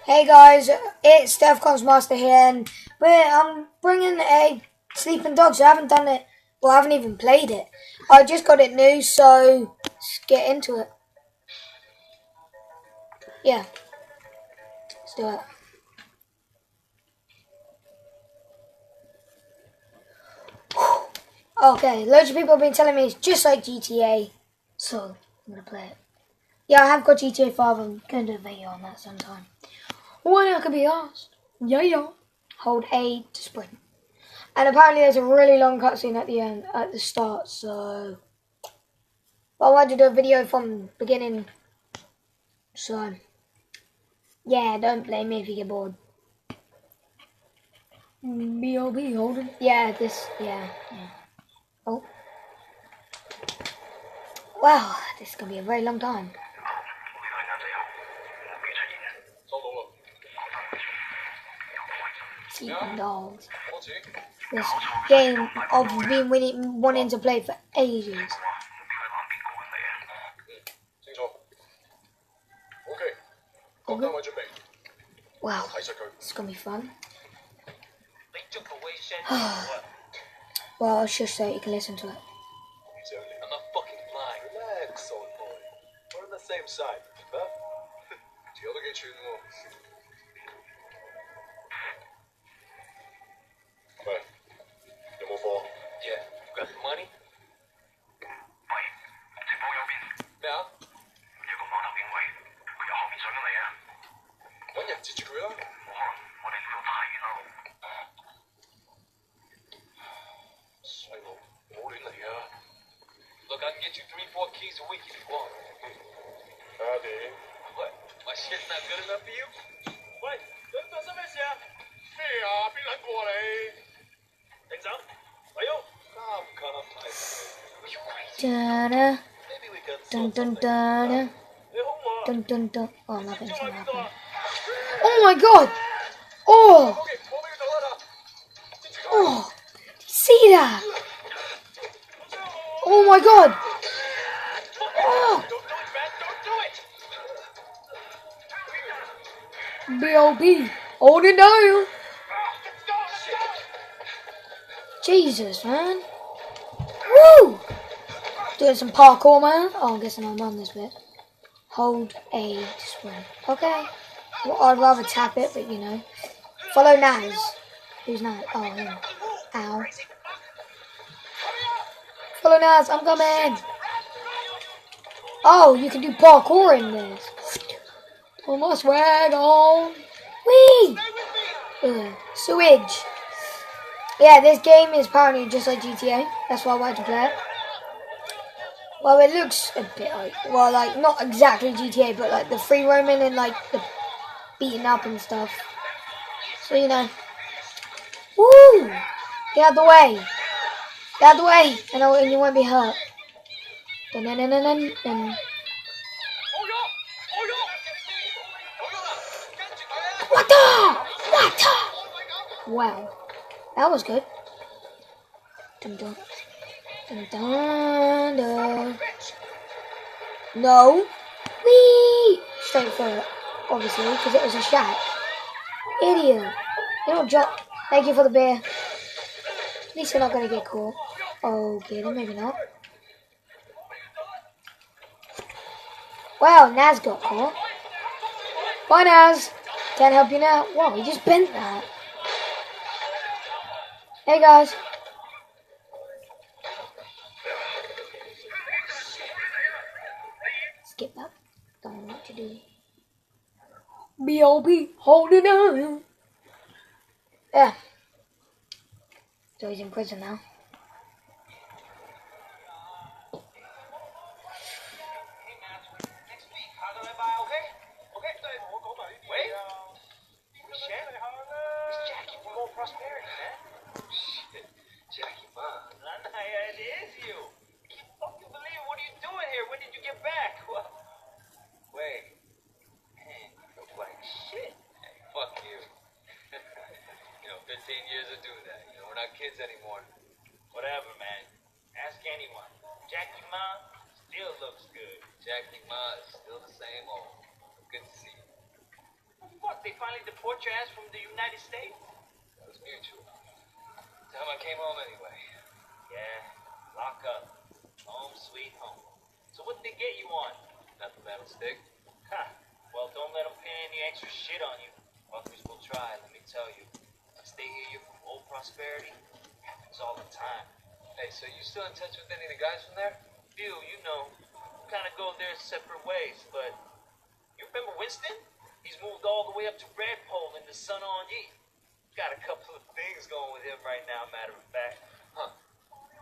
Hey guys, it's Defcon's Master here, and I'm bringing a Sleeping Dogs. I haven't done it, well, I haven't even played it. I just got it new, so let's get into it. Yeah, let's do it. Okay, loads of people have been telling me it's just like GTA, so I'm gonna play it. Yeah, I have got GTA 5. I'm gonna do a video on that sometime. When I could be asked. Yeah. Hold A to sprint. And apparently there's a really long cutscene at the end, at the start, so... But I wanted to do a video from the beginning, so... Yeah, don't blame me if you get bored. B.O.B. holding... Yeah. Oh. Wow, this is going to be a very long time. Sleeping Dogs. This game I've been wanting to play for ages. Okay. Wow, it's gonna be fun. Well, I'll just so you can listen to it. I'm not fucking blind. Relax, old boy. We're on the same side, huh? Yeah. Got the money? Yeah. 搵人截住佢啦。細路，唔好亂嚟啊！ Look, I can get you 3-4 keys a week if you want. 睇下點？What? My shit's not good enough for you? 喂，咁發生咩事啊？咩啊？邊撚過你？停手！喂喲！I'm kind of tired. You crazy? Maybe we can solve something. Oh, nothing's gonna happen. Oh my god! Oh! Oh! See that? Oh my god! Oh! B.O.B. Hold it down! Jesus, man. Woo! Doing some parkour, man. Oh, I'm guessing I'm on this bit. Hold A to sprint. Okay. Well, I'd rather tap it, but you know. Follow Naz. Who's Naz? Oh, him. Ow. Follow Naz, I'm coming. Oh, you can do parkour in this. Put my swag on. Whee! Sewage. Yeah, this game is apparently just like GTA. That's why I wanted to play it. Well, it looks a bit like, well, like, not exactly GTA, but like the free roaming and like the beating up and stuff. So, you know. Woo! Get out of the way. Get out of the way, and you won't be hurt. Dun, dun, dun, dun, dun, dun. What the? Wow. That was good. Dun, dun. Dun, dun, dun. No. Whee! Straight for it, obviously, because it was a shack. Idiot. You don't drop. Thank you for the beer. At least you're not going to get caught. Okay, then maybe not. Wow, Naz got caught. Bye, Naz. Can't help you now. Whoa, he just bent that. Hey, guys. Skip that. Don't know what to do. B.O.B. Hold it on. Yeah. So he's in prison now. Prosperity, man. Shit, Jackie, man. It is you. I can't fucking believe it. What are you doing here? When did you get back? What? Wait. Man, you look like shit. Hey, fuck you. 15 years of doing that. We're not kids anymore. Whatever, man. Ask anyone. Jackie Ma still looks good. Jackie Ma is still the same old. Good to see you. What the fuck? They finally deport your ass from the United States? That was mutual. Time I came home anyway. Yeah, lock up. Home sweet home. So what did they get you on? Nothing that'll stick. Ha. Well, don't let them pin any extra shit on you. Fuckers will try, let me tell you. I stay here from old prosperity. Happens all the time. Hey, so you still in touch with any of the guys from there? Few, you know. Kind of go their separate ways, but... You remember Winston? He's moved all the way up to Redpole in the Sun On Ye. Got a couple of things going with him right now, matter of fact. Huh.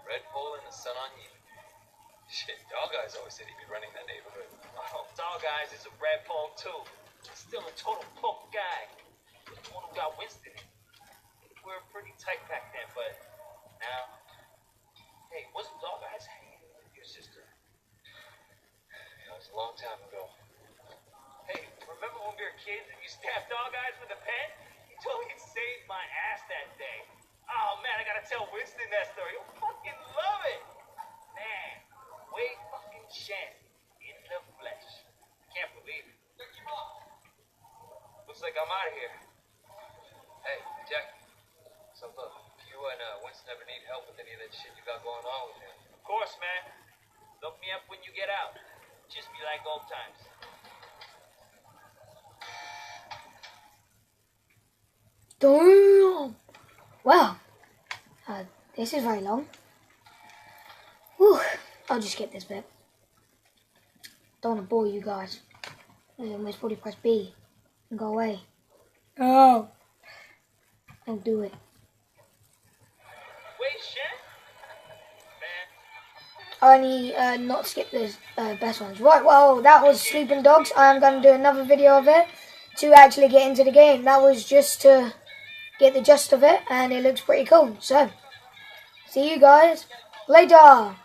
Redpole in the Sun On Ye. Shit, Dog Eyes always said he'd be running that neighborhood. Oh, Dog Eyes is a Redpole too. He's still a total poke guy. He's the one who got Winston in. We were pretty tight back then, but now... Hey, wasn't Dog Eyes hanging with your sister? That was a long time ago. Hey, remember when we were kids and you stabbed Dog Eyes with a pen? He told me he saved my ass that day. Oh man, I gotta tell Winston that story. He'll fucking love it. Man, Wade fucking Shen in the flesh. I can't believe it. Looks like I'm out of here. Hey, Jack. So look, you and Winston ever need help with any of that shit you got going on with him? Of course, man. Look me up when you get out. Just be like old times. Damn. Well, this is very long. Whew. I'll just skip this bit. Don't want to bore you guys. Almost probably press B and go away. Oh. Don't do it. Wait, shit. Man. I only not skip the best ones. Right, well, that was Sleeping Dogs. I am going to do another video of it to actually get into the game. That was just to get the gist of it, and it looks pretty cool. So, see you guys later.